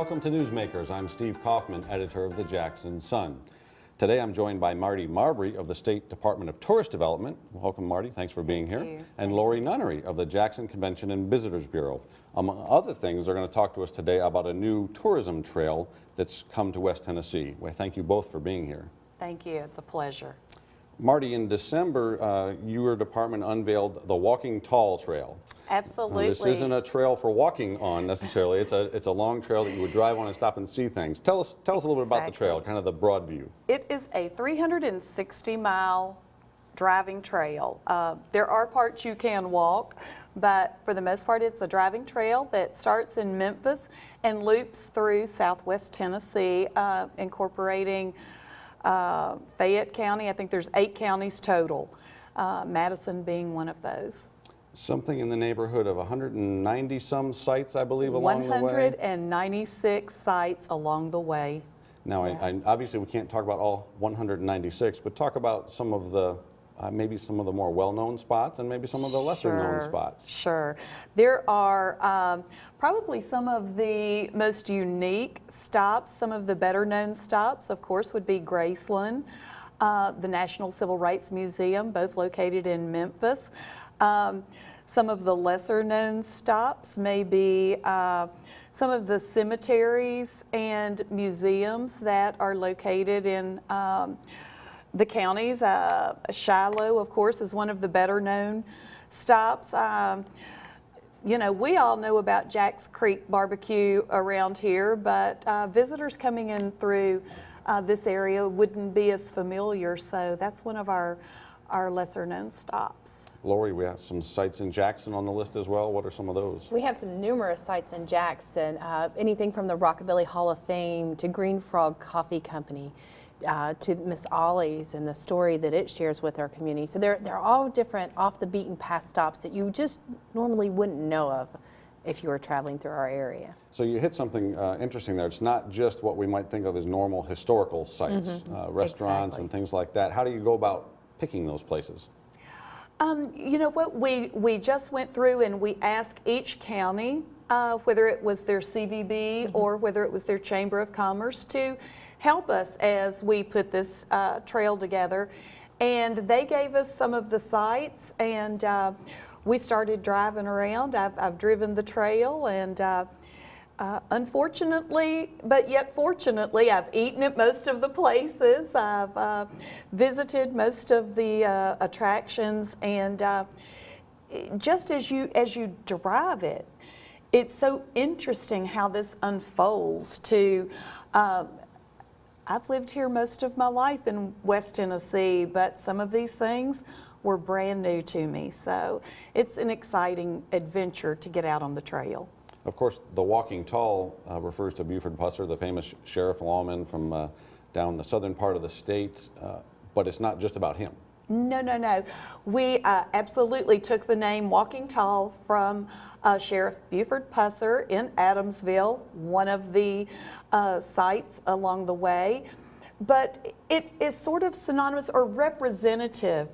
Welcome to Newsmakers. I'm Steve Kaufman, editor of the Jackson Sun. Today I'm joined by Marty Marbury of the State Department of Tourist Development. Welcome, Marty. Thanks for being here. You. And Lori Nunnery of the Jackson Convention and Visitors Bureau. Among other things, they're going to talk to us today about a new tourism trail that's come to West Tennessee. Well, thank you both for being here. Thank you. It's a pleasure. Marty, in December, your department unveiled the Walking Tall Trail. Absolutely. This isn't a trail for walking on necessarily. It's a long trail that you would drive on and stop and see things. Tell us a little bit about the trail, kind of the broad view. It is a 360-mile driving trail. There are parts you can walk, but for the most part, it's a driving trail that starts in Memphis and loops through southwest Tennessee, incorporating Fayette County. I think there's 8 counties total, Madison being one of those. Something in the neighborhood of 190 some sites, I believe, along the way. 196 sites along the way. Now, I obviously we can't talk about all 196, but talk about some of the maybe some of the more well-known spots and maybe some of the lesser-known spots. Sure. There are probably some of the most unique stops. Some of the better-known stops, of course, would be Graceland, the National Civil Rights Museum, both located in Memphis. Some of the lesser-known stops may be some of the cemeteries and museums that are located in the counties. Shiloh, of course, is one of the better-known stops. You know, we all know about Jack's Creek Barbecue around here, but visitors coming in through this area wouldn't be as familiar, so that's one of our lesser-known stops. Lori, we have some sites in Jackson on the list as well. What are some of those? We have some numerous sites in Jackson, anything from the Rockabilly Hall of Fame to Green Frog Coffee Company, to Miss Ollie's and the story that it shares with our community. So they're all different off the beaten path stops that you just normally wouldn't know of if you were traveling through our area. So you hit something interesting there. It's not just what we might think of as normal historical sites, restaurants and things like that. How do you go about picking those places? You know what, we just went through and we asked each county, whether it was their CVB or whether it was their Chamber of Commerce, to help us as we put this trail together. And they gave us some of the sites, and we started driving around. I've driven the trail, and unfortunately, but yet fortunately, I've eaten at most of the places. I've visited most of the attractions, and just as you drive it, it's so interesting how this unfolds to. I've lived here most of my life in West Tennessee, but some of these things were brand new to me. So it's an exciting adventure to get out on the trail. Of course, the Walking Tall refers to Buford Pusser, the famous sheriff lawman from down the southern part of the state, but it's not just about him. No. We absolutely took the name Walking Tall from Sheriff Buford Pusser in Adamsville, one of the sites along the way. But it is sort of synonymous or representative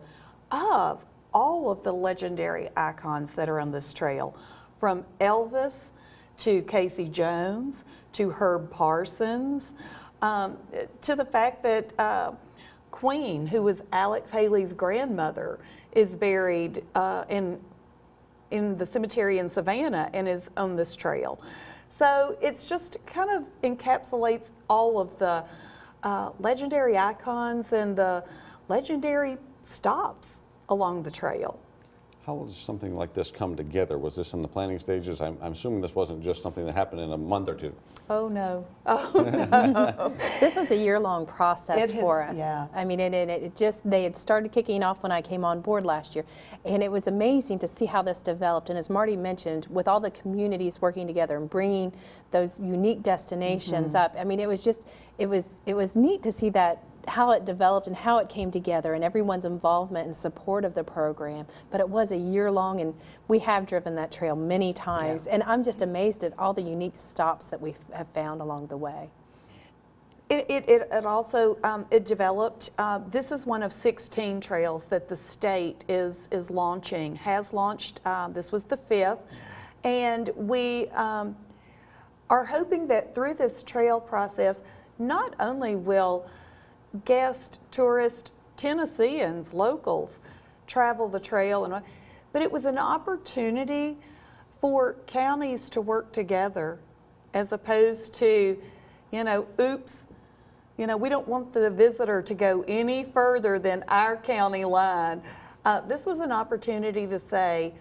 of all of the legendary icons that are on this trail, from Elvis to Casey Jones to Herb Parsons, to the fact that Queen, who was Alex Haley's grandmother, is buried in the cemetery in Savannah and is on this trail. So it's just kind of encapsulates all of the legendary icons and the legendary stops along the trail. How does something like this come together? Was this in the planning stages? I'm assuming this wasn't just something that happened in a month or two. Oh no, oh no. This was a year-long process for us. Yeah. I mean, they had started kicking off when I came on board last year, and it was amazing to see how this developed. And as Marty mentioned, with all the communities working together and bringing those unique destinations up, I mean, it was just, it was neat to see that, how it developed and how it came together and everyone's involvement and support of the program. But it was a year-long, and we have driven that trail many times. And I'm just amazed at all the unique stops that we have found along the way. It also it developed. This is one of 16 trails that the state is launching. Has launched. This was the 5th, and we are hoping that through this trail process, not only will guest, tourist, Tennesseans, locals travel the trail, but it was an opportunity for counties to work together as opposed to, oops, we don't want the visitor to go any further than our county line. This was an opportunity to say,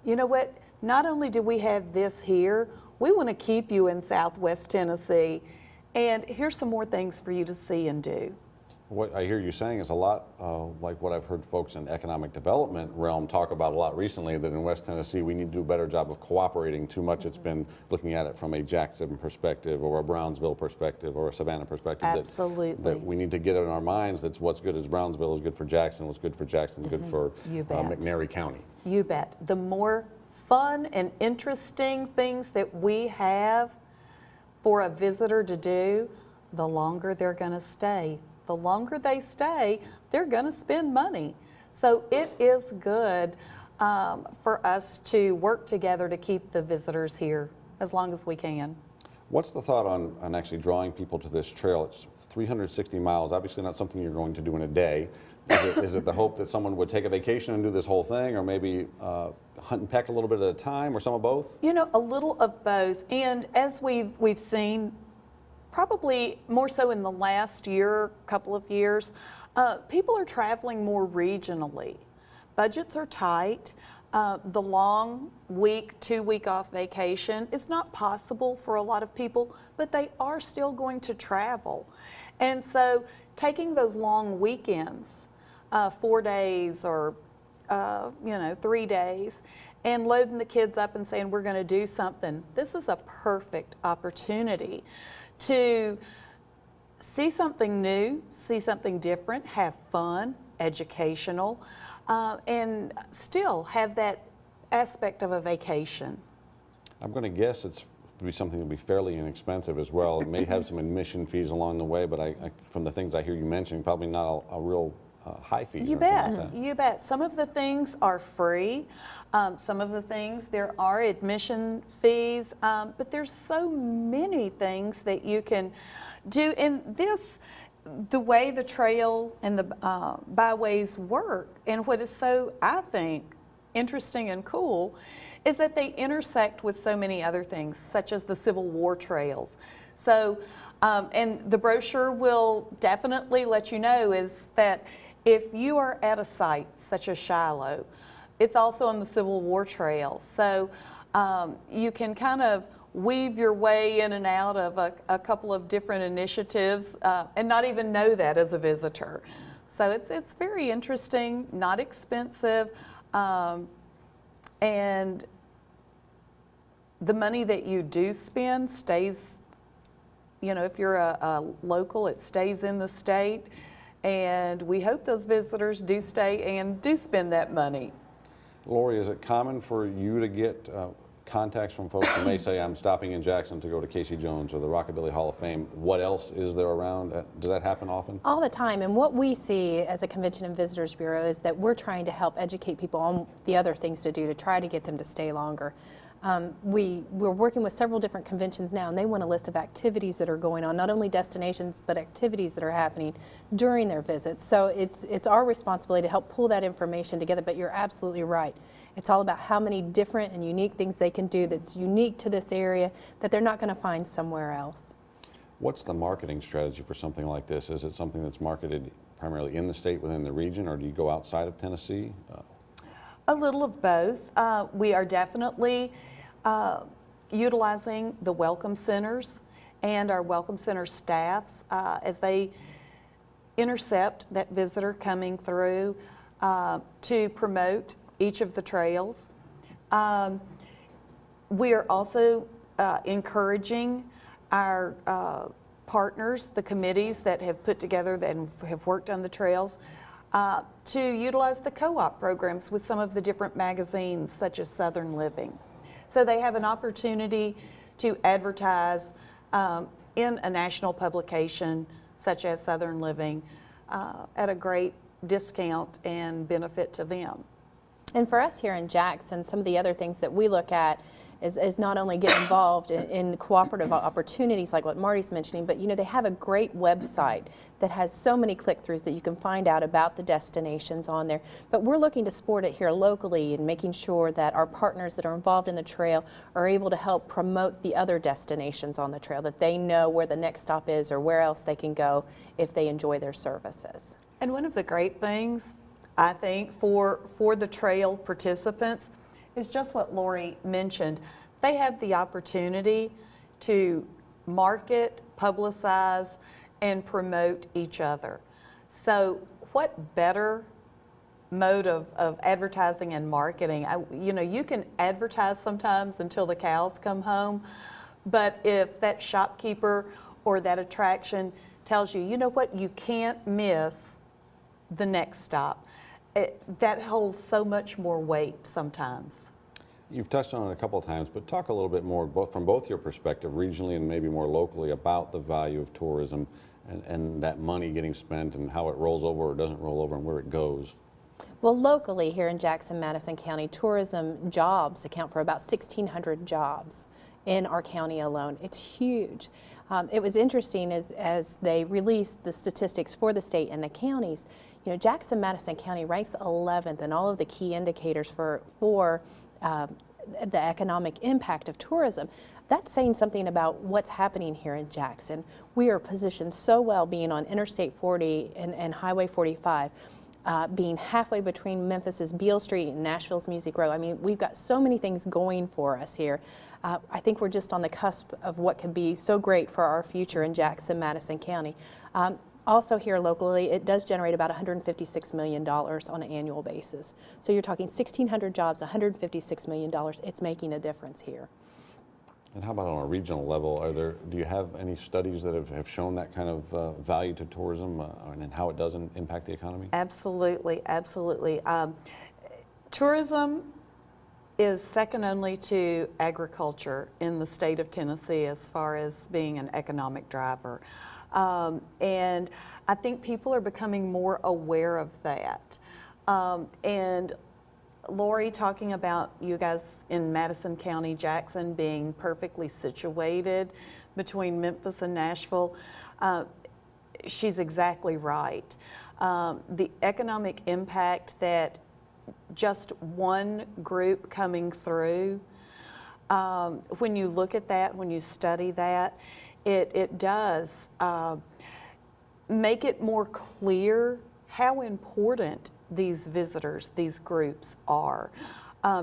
you know what, not only do we have this here, we want to keep you in Southwest Tennessee, and here's some more things for you to see and do. What I hear you saying is a lot like what I've heard folks in the economic development realm talk about a lot recently, that in West Tennessee we need to do a better job of cooperating. Too much it's been looking at it from a Jackson perspective or a Brownsville perspective or a Savannah perspective. Absolutely. That we need to get in our minds that's what's good as Brownsville is good for Jackson, what's good for Jackson is good for McNairy County. You bet. The more fun and interesting things that we have for a visitor to do, the longer they're going to stay. The longer they stay, they're going to spend money. So it is good for us to work together to keep the visitors here as long as we can. What's the thought on actually drawing people to this trail? It's 360 miles, obviously not something you're going to do in a day. Is it the hope that someone would take a vacation and do this whole thing, or maybe hunt and peck a little bit at a time, or some of both? A little of both. And as we've seen, probably more so in the last couple of years, people are traveling more regionally. Budgets are tight. The long week, 2-week off vacation is not possible for a lot of people, but they are still going to travel. And so taking those long weekends, 4 days or 3 days, and loading the kids up and saying we're going to do something, this is a perfect opportunity to see something new, see something different, have fun, educational, and still have that aspect of a vacation. I'm going to guess it's be something that will be fairly inexpensive as well. It may have some admission fees along the way, but from the things I hear you mentioning, probably not a real high fee. You bet, you bet. Some of the things are free. Some of the things, there are admission fees, but there's so many things that you can do. And the way the trail and the byways work, and what is so, I think, interesting and cool, is that they intersect with so many other things, such as the Civil War trails. So, and the brochure will definitely let you know is that if you are at a site such as Shiloh, it's also on the Civil War Trail. So you can kind of weave your way in and out of a couple of different initiatives and not even know that as a visitor. So it's very interesting, not expensive, and the money that you do spend stays, if you're a local, it stays in the state, and we hope those visitors do stay and do spend that money. Lori, is it common for you to get contacts from folks who may say, I'm stopping in Jackson to go to Casey Jones or the Rockabilly Hall of Fame? What else is there around? Does that happen often? All the time. And what we see as a Convention and Visitors Bureau is that we're trying to help educate people on the other things to do to try to get them to stay longer. We're working with several different conventions now, and they want a list of activities that are going on, not only destinations, but activities that are happening during their visits. So it's our responsibility to help pull that information together, but you're absolutely right. It's all about how many different and unique things they can do that's unique to this area that they're not going to find somewhere else. What's the marketing strategy for something like this? Is it something that's marketed primarily in the state, within the region, or do you go outside of Tennessee? A little of both. We are definitely utilizing the welcome centers and our welcome center staffs as they intercept that visitor coming through to promote each of the trails. We are also encouraging our partners, the committees that have put together and have worked on the trails, to utilize the co-op programs with some of the different magazines such as Southern Living. So they have an opportunity to advertise in a national publication such as Southern Living at a great discount and benefit to them. And for us here in Jackson, some of the other things that we look at is not only get involved in cooperative opportunities like what Marty's mentioning, but they have a great website that has so many click-throughs that you can find out about the destinations on there. But we're looking to support it here locally and making sure that our partners that are involved in the trail are able to help promote the other destinations on the trail, that they know where the next stop is or where else they can go if they enjoy their services. And one of the great things, I think, for the trail participants is just what Lori mentioned. They have the opportunity to market, publicize, and promote each other. So what better mode of advertising and marketing? You can advertise sometimes until the cows come home, but if that shopkeeper or that attraction tells you, you know what, you can't miss the next stop, that holds so much more weight sometimes. You've touched on it a couple of times, but talk a little bit more, from both your perspective, regionally and maybe more locally, about the value of tourism and that money getting spent and how it rolls over or doesn't roll over and where it goes. Well, locally here in Jackson, Madison County, tourism jobs account for about 1,600 jobs in our county alone. It's huge. It was interesting as they released the statistics for the state and the counties. Jackson, Madison County ranks 11th in all of the key indicators for the economic impact of tourism. That's saying something about what's happening here in Jackson. We are positioned so well being on Interstate 40 and Highway 45, being halfway between Memphis's Beale Street and Nashville's Music Row. I mean, we've got so many things going for us here. I think we're just on the cusp of what could be so great for our future in Jackson, Madison County. Also here locally, it does generate about $156 million on an annual basis. So you're talking 1,600 jobs, $156 million. It's making a difference here. And how about on a regional level? Do you have any studies that have shown that kind of value to tourism and how it does impact the economy? Absolutely, absolutely. Tourism is second only to agriculture in the state of Tennessee as far as being an economic driver. And I think people are becoming more aware of that. And Lori, talking about you guys in Madison County, Jackson being perfectly situated between Memphis and Nashville, she's exactly right. The economic impact that just one group coming through, when you look at that, when you study that, it does make it more clear how important these visitors, these groups are.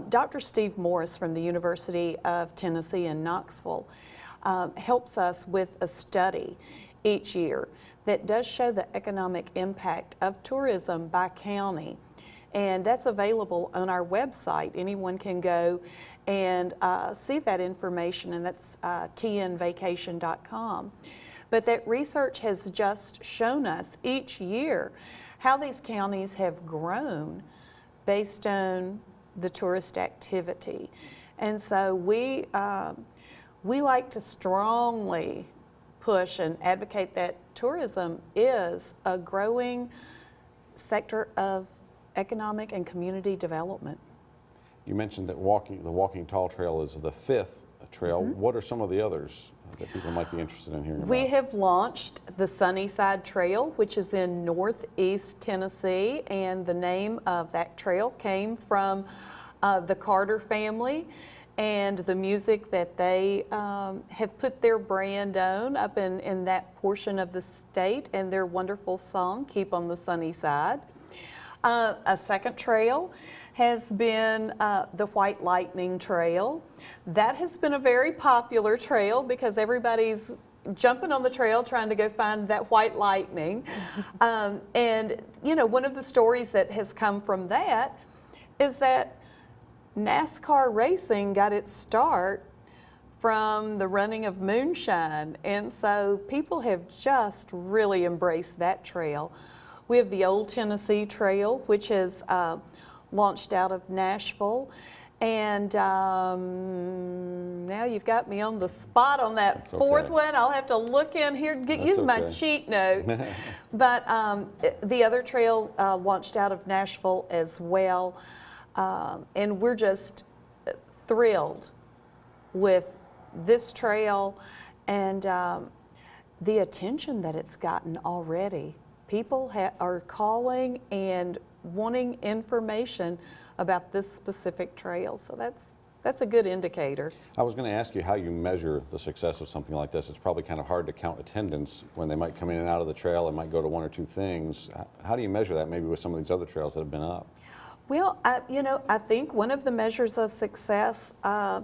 Dr. Steve Morris from the University of Tennessee in Knoxville helps us with a study each year that does show the economic impact of tourism by county. And that's available on our website. Anyone can go and see that information, and that's tnvacation.com. But that research has just shown us each year how these counties have grown based on the tourist activity. And so we like to strongly push and advocate that tourism is a growing sector of economic and community development. You mentioned that the Walking Tall Trail is the 5th trail. Mm-hmm. What are some of the others that people might be interested in hearing about? We have launched the Sunnyside Trail, which is in northeast Tennessee, and the name of that trail came from the Carter family and the music that they have put their brand on up in that portion of the state, and their wonderful song, Keep on the Sunny Side. A second trail has been the White Lightning Trail. That has been a very popular trail because everybody's jumping on the trail trying to go find that white lightning. And you know, one of the stories that has come from that is that NASCAR racing got its start from the running of moonshine, and so people have just really embraced that trail. We have the Old Tennessee Trail, which is launched out of Nashville, and now you've got me on the spot on that That's fourth okay. one. I'll have to look in here, use okay. my cheat note. But the other trail launched out of Nashville as well, and we're just thrilled with this trail and the attention that it's gotten already. People are calling and wanting information about this specific trail, so that's a good indicator. I was going to ask you how you measure the success of something like this. It's probably kind of hard to count attendance when they might come in and out of the trail and might go to one or two things. How do you measure that maybe with some of these other trails that have been up? Well, I think one of the measures of success are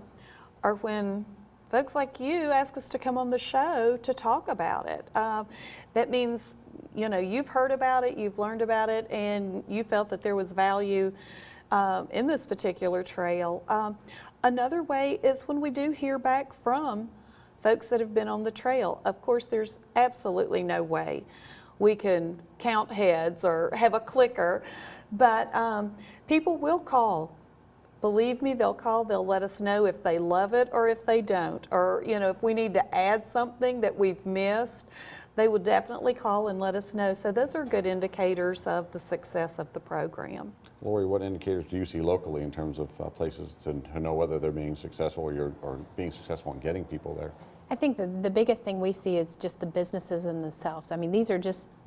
when folks like you ask us to come on the show to talk about it. That means, you've heard about it, you've learned about it, and you felt that there was value in this particular trail. Another way is when we do hear back from folks that have been on the trail. Of course, there's absolutely no way we can count heads or have a clicker, but people will call. Believe me, they'll call, they'll let us know if they love it or if they don't, or if we need to add something that we've missed, they will definitely call and let us know. So those are good indicators of the success of the program. Lori, what indicators do you see locally in terms of places to know whether they're being successful or being successful in getting people there? I think the biggest thing we see is just the businesses in themselves. I mean,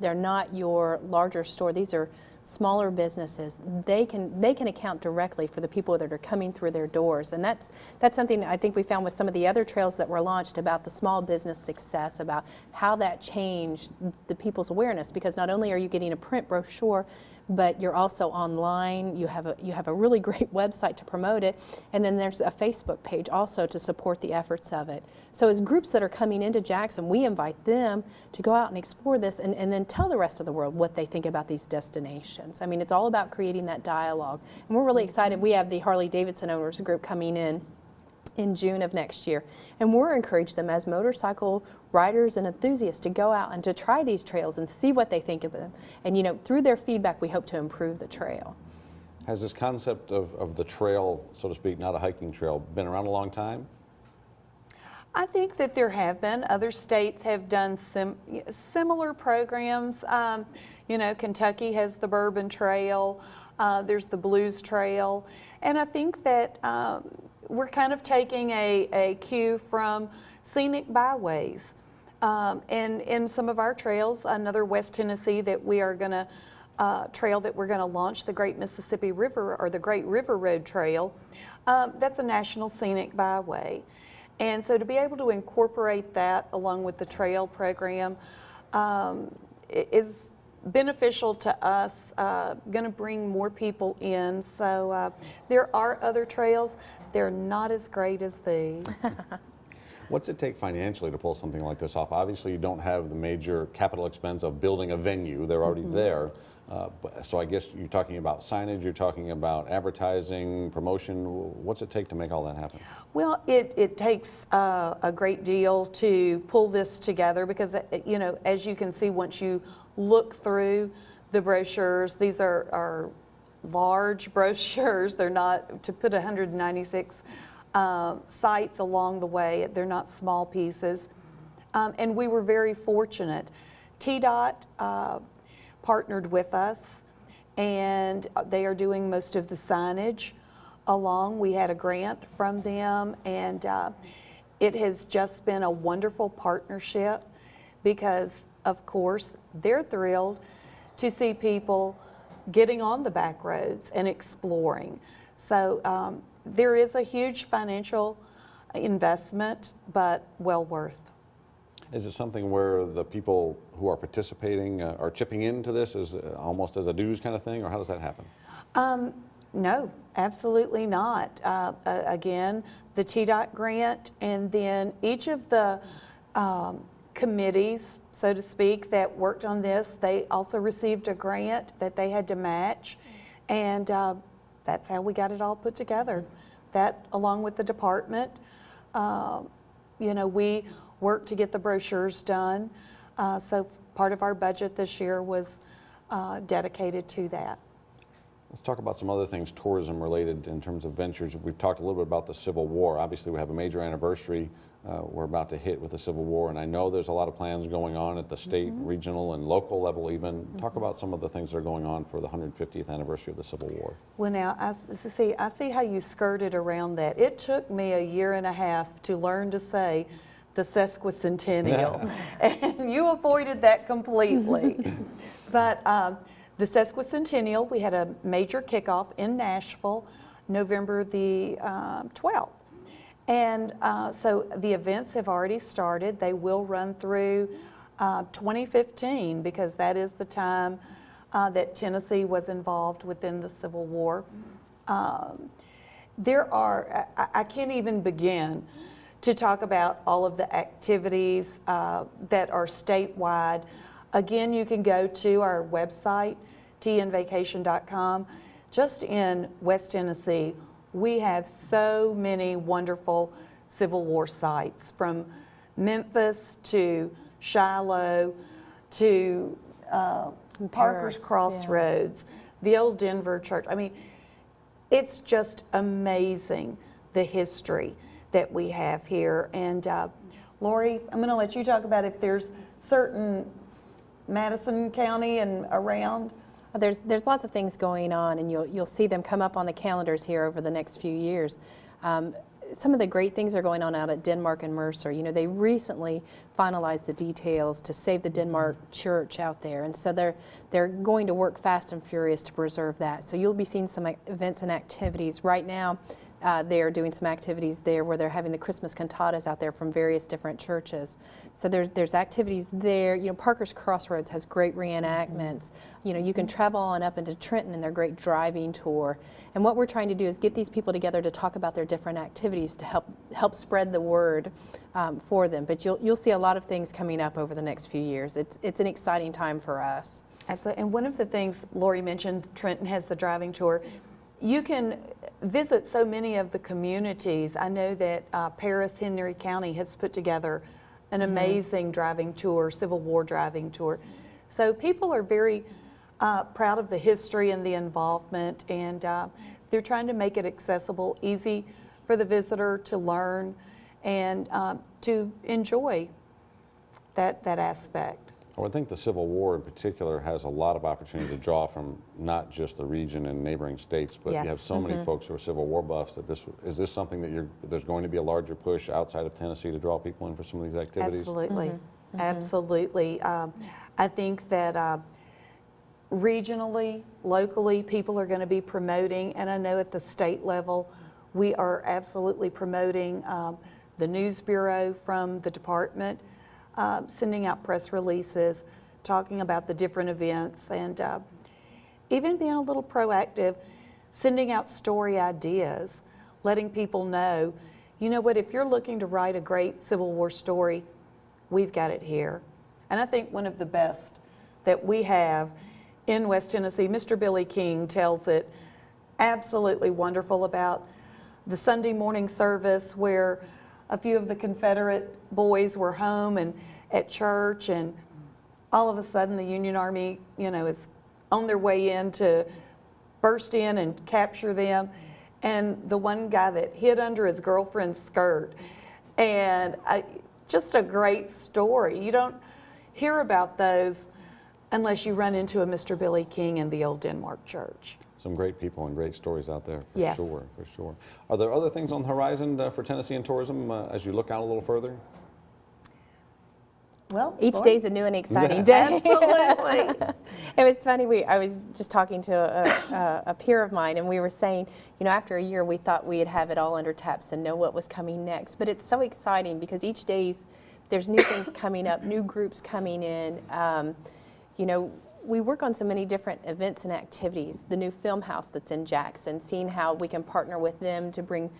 they're not your larger store. These are smaller businesses. They can account directly for the people that are coming through their doors, and that's something I think we found with some of the other trails that were launched about the small business success, about how that changed the people's awareness, because not only are you getting a print brochure, but you're also online. You have a really great website to promote it, and then there's a Facebook page also to support the efforts of it. So as groups that are coming into Jackson, we invite them to go out and explore this and then tell the rest of the world what they think about these destinations. I mean, it's all about creating that dialogue, and we're really excited. We have the Harley-Davidson Owners Group coming in June of next year, and we're encouraging them as motorcycle riders and enthusiasts to go out and to try these trails and see what they think of them. And through their feedback, we hope to improve the trail. Has this concept of the trail, so to speak, not a hiking trail, been around a long time? I think that there have been. Other states have done similar programs. Kentucky has the Bourbon Trail, there's the Blues Trail, and I think that we're kind of taking a cue from scenic byways. And in some of our trails, another West Tennessee that we are going to trail that we're going to launch, the Great Mississippi River, or the Great River Road Trail, that's a national scenic byway. And so to be able to incorporate that along with the trail program is beneficial to us, going to bring more people in. So there are other trails. They're not as great as these. What's it take financially to pull something like this off? Obviously, you don't have the major capital expense of building a venue. They're already there. So I guess you're talking about signage, you're talking about advertising, promotion. What's it take to make all that happen? Well, it takes a great deal to pull this together because, as you can see, once you look through the brochures, these are large brochures. They're not, to put 196 sites along the way, they're not small pieces. And we were very fortunate. TDOT partnered with us, and they are doing most of the signage along. We had a grant from them, and it has just been a wonderful partnership because, of course, they're thrilled to see people getting on the back roads and exploring. So there is a huge financial investment, but well worth. Is it something where the people who are participating are chipping into this as almost as a dues kind of thing, or how does that happen? No, absolutely not. Again, the TDOT grant, and then each of the committees, so to speak, that worked on this, they also received a grant that they had to match, and that's how we got it all put together. That, along with the department, we worked to get the brochures done, so part of our budget this year was dedicated to that. Let's talk about some other things tourism related in terms of ventures. We've talked a little bit about the Civil War. Obviously, we have a major anniversary we're about to hit with the Civil War. And I know there's a lot of plans going on at the state, regional, and local level even. Talk about some of the things that are going on for the 150th anniversary of the Civil War. Well, now, I see how you skirted around that. It took me 1.5 years to learn to say the sesquicentennial, and you avoided that completely. But the sesquicentennial, we had a major kickoff in Nashville, November the 12th. And so the events have already started. They will run through 2015 because that is the time that Tennessee was involved within the Civil War. There are, I can't even begin to talk about all of the activities that are statewide. Again, you can go to our website, tnvacation.com. Just in West Tennessee, we have so many wonderful Civil War sites, from Memphis to Shiloh to Parker's Crossroads, the old Denver Church. I mean, it's just amazing the history that we have here. And Lori, I'm going to let you talk about if there's certain Madison County and around. There's lots of things going on, and you'll see them come up on the calendars here over the next few years. Some of the great things are going on out at Denmark and Mercer. You know, they recently finalized the details to save the Denmark church out there, and so they're going to work fast and furious to preserve that. So you'll be seeing some events and activities. Right now, they are doing some activities there where they're having the Christmas cantatas out there from various different churches. So there's activities there. You know, Parker's Crossroads has great reenactments. You know, you can travel on up into Trenton in their great driving tour. And what we're trying to do is get these people together to talk about their different activities to help spread the word for them. But you'll see a lot of things coming up over the next few years. It's an exciting time for us. Absolutely. And one of the things Lori mentioned, Trenton has the driving tour. You can visit so many of the communities. I know that Paris, Henry County has put together an amazing driving tour, Civil War driving tour. So people are very proud of the history and the involvement, and they're trying to make it accessible, easy for the visitor to learn and to enjoy that aspect. I would think the Civil War in particular has a lot of opportunity to draw from not just the region and neighboring states, but Yes. you have so many folks who are Civil War buffs that is this something that there's going to be a larger push outside of Tennessee to draw people in for some of these activities? Absolutely, absolutely. I think that regionally, locally, people are going to be promoting, and I know at the state level, we are absolutely promoting the News Bureau from the department, sending out press releases, talking about the different events, and even being a little proactive, sending out story ideas, letting people know, you know what, if you're looking to write a great Civil War story, we've got it here. And I think one of the best that we have in West Tennessee, Mr. Billy King tells it absolutely wonderful about the Sunday morning service where a few of the Confederate boys were home and at church, and all of a sudden the Union Army, you know, is on their way in to burst in and capture them. And the one guy that hid under his girlfriend's skirt. And just a great story. You don't hear about those unless you run into a Mr. Billy King in the old Denmark church. Some great people and great stories out there, for Yes. sure, for sure. Are there other things on the horizon for Tennessee and tourism as you look out a little further? Well, Each Lori? day's a new and exciting day. Absolutely. It was funny, I was just talking to a peer of mine, and we were saying, you know, after a year we thought we'd have it all under taps and know what was coming next. But it's so exciting because each day there's new things coming up, new groups coming in. You know, we work on so many different events and activities. The new film house that's in Jackson, seeing how we can partner with them to bring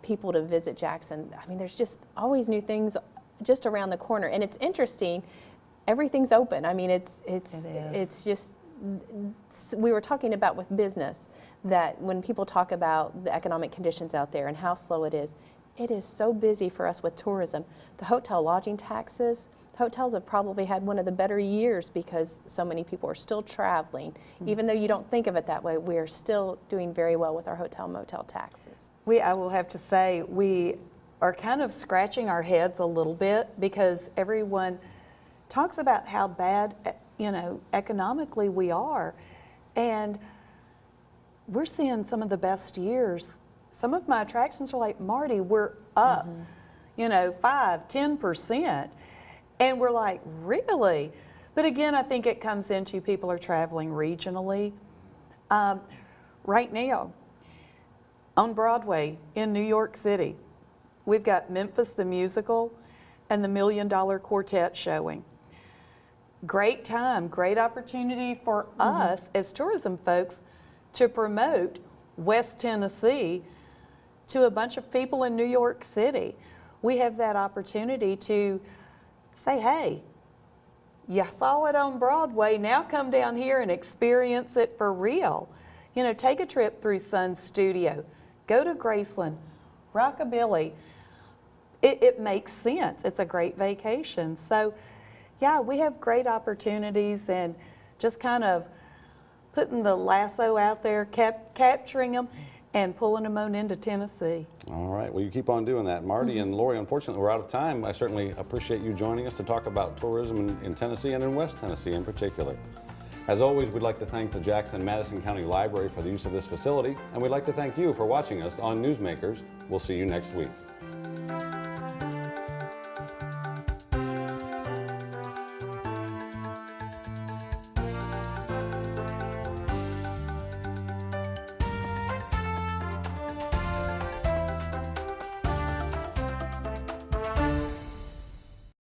people to visit Jackson. I mean, there's just always new things just around the corner, and it's interesting. Everything's open. I mean, it's just, we were talking about with business that when people talk about the economic conditions out there and how slow it is so busy for us with tourism. The hotel lodging taxes, hotels have probably had one of the better years because so many people are still traveling. Even though you don't think of it that way, we are still doing very well with our hotel motel taxes. I will have to say, we are kind of scratching our heads a little bit because everyone talks about how bad, economically we are. And we're seeing some of the best years. Some of my attractions are like, Marty, we're up, 5-10%. And we're like, really? But again, I think it comes into people are traveling regionally. Right now, on Broadway in New York City, we've got Memphis the Musical and the $1 Million Quartet showing. Great time, great opportunity for us as tourism folks to promote West Tennessee to a bunch of people in New York City. We have that opportunity to say, hey, you saw it on Broadway, now come down here and experience it for real. Take a trip through Sun's studio, go to Graceland, Rockabilly. It makes sense. It's a great vacation. So, yeah, we have great opportunities and just kind of putting the lasso out there, capturing them, and pulling them on into Tennessee. All right, well, you keep on doing that. Marty and Lori, unfortunately, we're out of time. I certainly appreciate you joining us to talk about tourism in Tennessee and in West Tennessee in particular. As always, we'd like to thank the Jackson-Madison County Library for the use of this facility, and we'd like to thank you for watching us on NewsMakers. We'll see you next week.